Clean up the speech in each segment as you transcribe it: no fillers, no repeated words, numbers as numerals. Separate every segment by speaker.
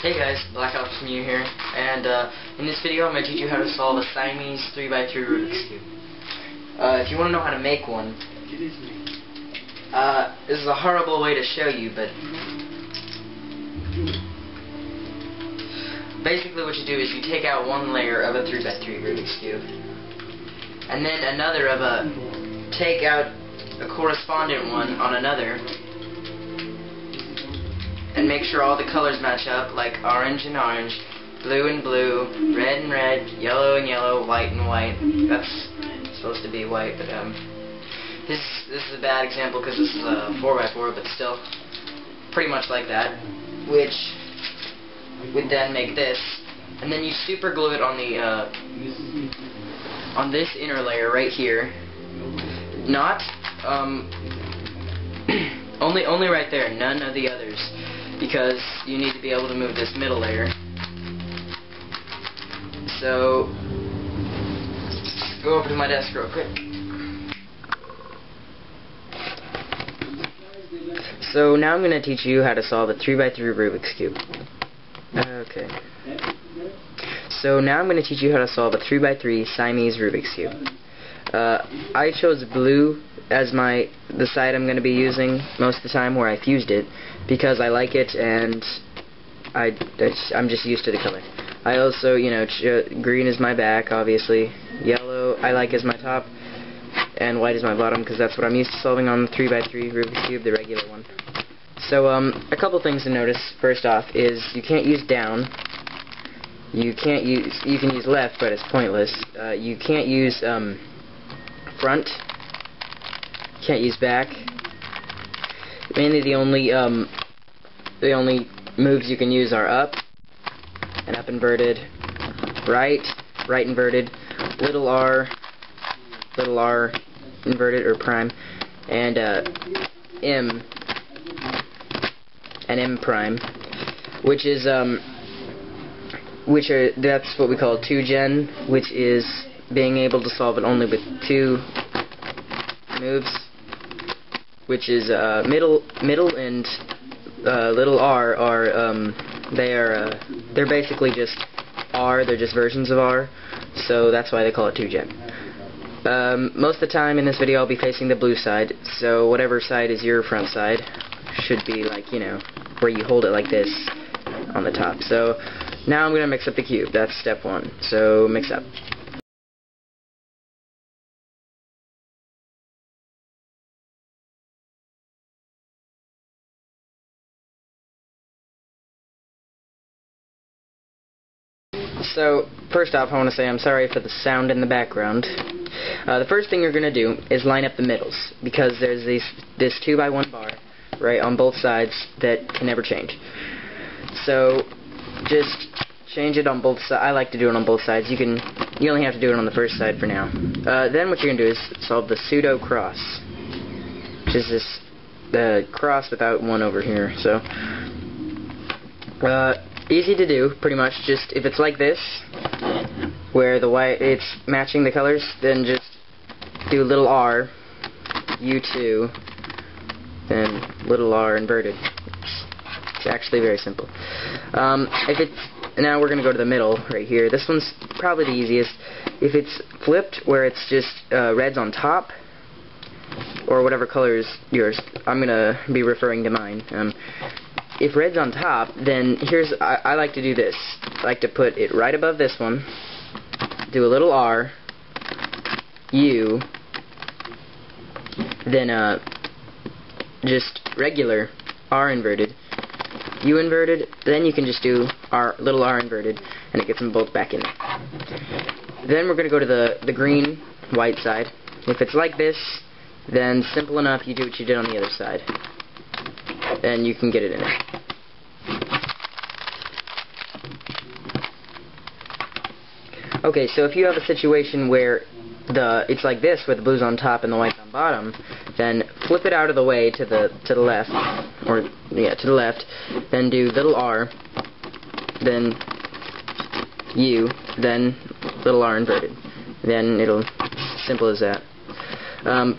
Speaker 1: Hey guys, Black Ops Mew here, and in this video I'm going to teach you how to solve a Siamese 3x3 Rubik's Cube. If you want to know how to make one, this is a horrible way to show you, but basically what you do is you take out one layer of a 3x3 Rubik's Cube, and then another of take out a correspondent one on another, and make sure all the colors match up, like orange and orange, blue and blue, red and red, yellow and yellow, white and white. That's supposed to be white, but this is a bad example because this is a 4x4, but still pretty much like that, which would then make this, and then you super glue it on the on this inner layer right here. Not only right there, none of the others, because you need to be able to move this middle layer. So, go over to my desk real quick. So now I'm going to teach you how to solve a 3x3 Rubik's Cube. Okay. So now I'm going to teach you how to solve a 3x3 Siamese Rubik's Cube. I chose blue as the side I'm going to be using most of the time, where I fused it, because I like it and I'm just used to the color. I also, green is my back, obviously. Yellow I like as my top, and white is my bottom, because that's what I'm used to solving on the 3x3 Rubik's Cube, the regular one. So, a couple things to notice. First off is you can't use down. You can use left, but it's pointless. You can't use front. Can't use back. Mainly the only moves you can use are up and up inverted, right inverted, little r inverted or prime, and M and M prime, which is that's what we call 2-gen, which is being able to solve it only with two moves, which is middle and little r are they're basically just R. They're just versions of R, so that's why they call it 2-gen. Most of the time in this video I'll be facing the blue side, so whatever side is your front side should be like, where you hold it like this on the top. So now I'm going to mix up the cube. That's step one. So mix up. So, first off, I want to say I'm sorry for the sound in the background. The first thing you're going to do is line up the middles, because there's this 2x1 bar right on both sides that can never change. So, just change it on both sides. I like to do it on both sides. You only have to do it on the first side for now. Then what you're going to do is solve the pseudo cross, which is the cross without one over here. So, easy to do, pretty much. Just if it's like this, where the white it's matching the colors, then just do little r, U2, then little r inverted. It's actually very simple. Now we're going to go to the middle right here. This one's probably the easiest. If it's flipped, where it's just red's on top, or whatever color is yours, I'm going to be referring to mine. If red's on top, then I like to do this. I like to put it right above this one, do a little R, U, then just regular R inverted, U inverted, then you can just do little r inverted, and it gets them both back in there. Then we're going to go to the green, white side. If it's like this, then simple enough, you do what you did on the other side, and you can get it in there. Okay, so if you have a situation where it's like this, where the blue's on top and the white's on bottom, then flip it out of the way to the left, or to the left, then do little r, then U, then little r inverted. Then it'll simple as that.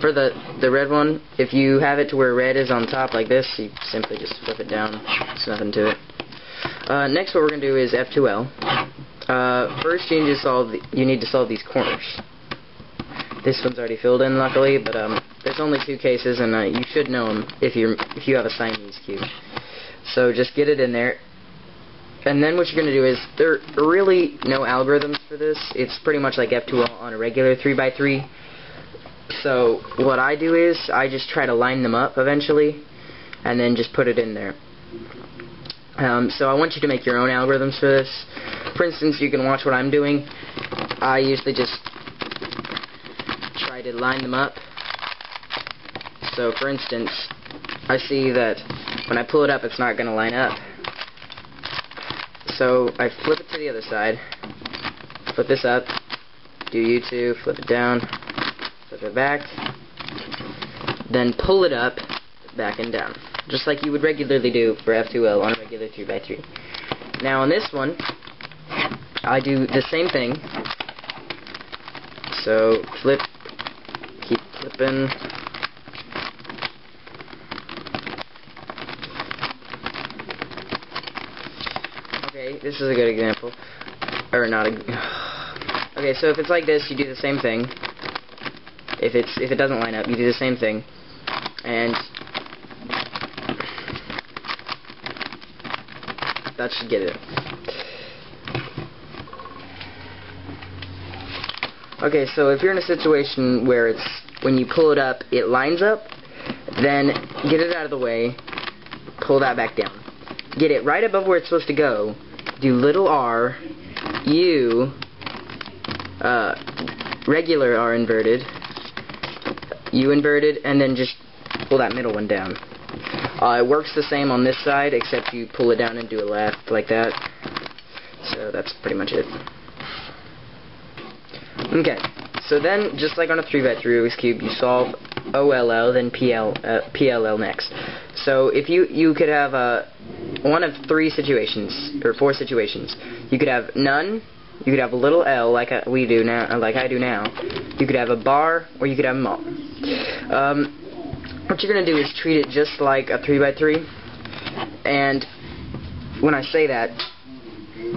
Speaker 1: For the red one, if you have it to where red is on top like this, you simply just flip it down. There's nothing to it. Next, what we're going to do is F2L. First, you need to solve these corners. This one's already filled in, luckily, but there's only 2 cases, and you should know them if you have a Siamese cube. So just get it in there. And then what you're going to do is, there are really no algorithms for this. It's pretty much like F2L on a regular 3x3. So what I do is, I just try to line them up eventually, and then just put it in there. So I want you to make your own algorithms for this. For instance, you can watch what I'm doing. I usually just try to line them up. So for instance, I see that when I pull it up, it's not going to line up. So I flip it to the other side, flip this up, do U2, flip it down, flip it back, then pull it up, back and down, just like you would regularly do for F2L on a regular 3x3. Now on this one, I do the same thing. So flip, keep flipping. Okay, this is a good example. Or not a... Okay, so if it's like this, you do the same thing. If it doesn't line up, you do the same thing. And that should get it. Okay, so if you're in a situation where when you pull it up, it lines up, then get it out of the way, pull that back down. Get it right above where it's supposed to go, do little r, U, regular R inverted, U inverted, and then just pull that middle one down. It works the same on this side, except you pull it down and do a left like that. So that's pretty much it. Okay, so then, just like on a 3x3 Rubik's Cube, you solve OLL, then PLL next. So if you could have one of 3 situations, or 4 situations. You could have none, you could have a little L like we do now, like I do now. You could have a bar, or you could have them all. What you're going to do is treat it just like a 3x3, and when I say that,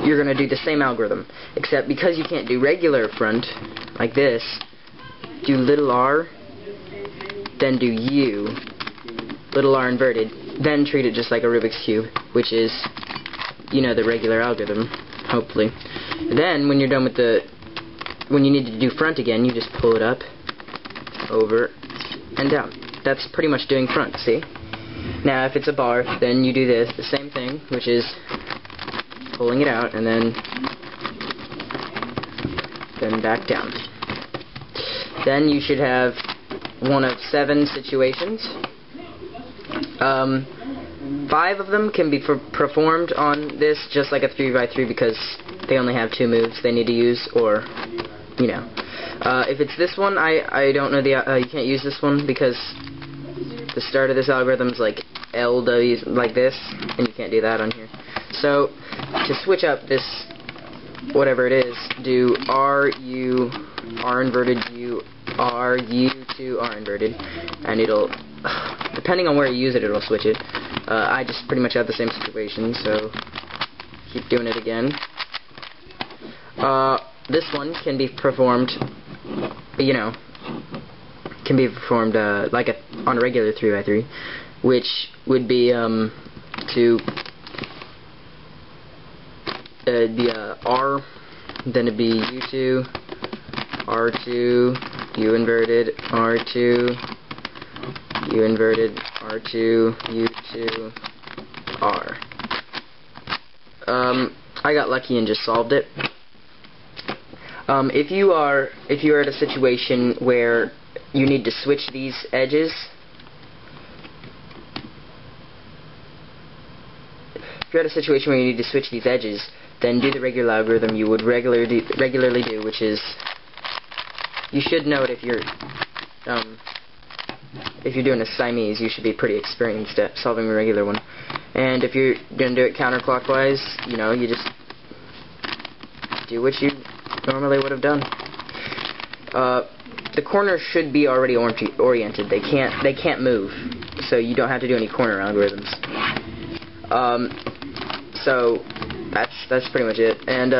Speaker 1: you're going to do the same algorithm, except because you can't do regular front, like this, do little r, then do U, little r inverted, then treat it just like a Rubik's Cube, which is, you know, the regular algorithm, hopefully. Then, when you're done with when you need to do front again, you just pull it up, over, and down. That's pretty much doing front, see? Now, if it's a bar, then you do this, the same thing, which is pulling it out, and then back down. Then you should have one of 7 situations. 5 of them can be performed on this just like a 3x3 because they only have 2 moves they need to use, or, you know. If it's this one, I don't know you can't use this one because the start of this algorithm is like LW, like this, and you can't do that on here. So, to switch up this, whatever it is, do R, U, R inverted, U, R, U to R inverted, and it'll, depending on where you use it, it'll switch it. I just pretty much have the same situation, so keep doing it again. This one can be performed, you know, can be performed like on a regular 3x3, which would be to be R, then it'd be U2, R2, U inverted, R2, U inverted, R2, U2, R. I got lucky and just solved it. If you are at a situation where you need to switch these edges, then do the regular algorithm you would regularly do, which is, you should know it if you're doing a Siamese, you should be pretty experienced at solving a regular one. And if you're going to do it counterclockwise, you know, you just do what you normally would have done. The corners should be already oriented. They can't move, so you don't have to do any corner algorithms. So that's pretty much it. And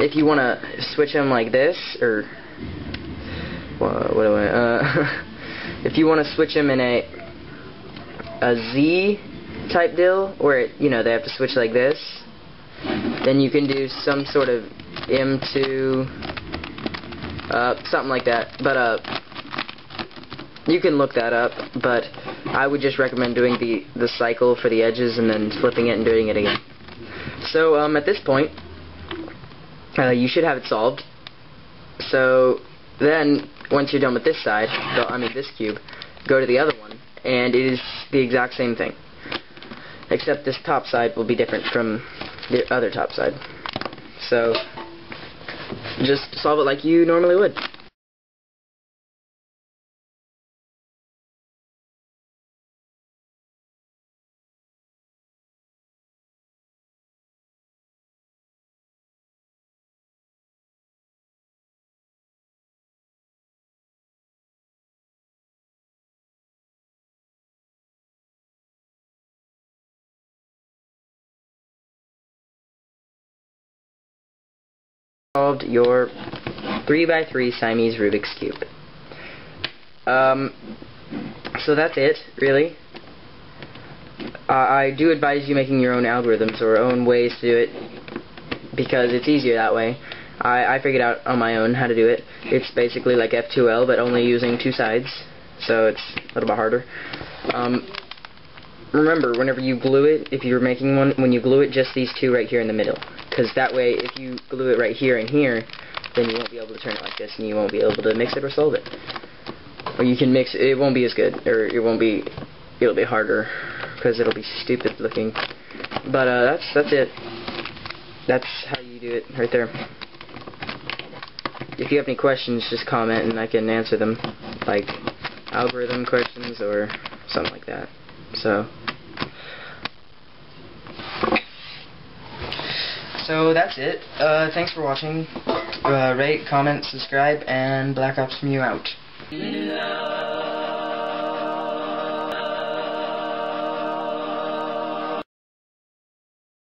Speaker 1: if you want to switch them like this, or if you want to switch them in a Z type deal, where they have to switch like this, then you can do some sort of M2, something like that. But you can look that up. But I would just recommend doing the cycle for the edges and then flipping it and doing it again. So at this point, you should have it solved. So then, once you're done with this side, this cube, go to the other one, and it is the exact same thing. Except this top side will be different from the other top side. So, just solve it like you normally would. Solved your 3x3 Siamese Rubik's Cube. So that's it, really. I do advise you making your own algorithms or own ways to do it, because it's easier that way. I figured out on my own how to do it. It's basically like F2L, but only using two sides, so it's a little bit harder. Remember, whenever you glue it, if you're making one, when you glue it, just these two right here in the middle. Because that way, if you glue it right here and here, then you won't be able to turn it like this, and you won't be able to mix it or solve it. Or you can mix it, it won't be as good, or it'll be harder, because it'll be stupid looking. But that's it. That's how you do it, right there. If you have any questions, just comment, and I can answer them, like algorithm questions or something like that. So that's it. Thanks for watching. Rate, comment, subscribe, and Black Ops from you out.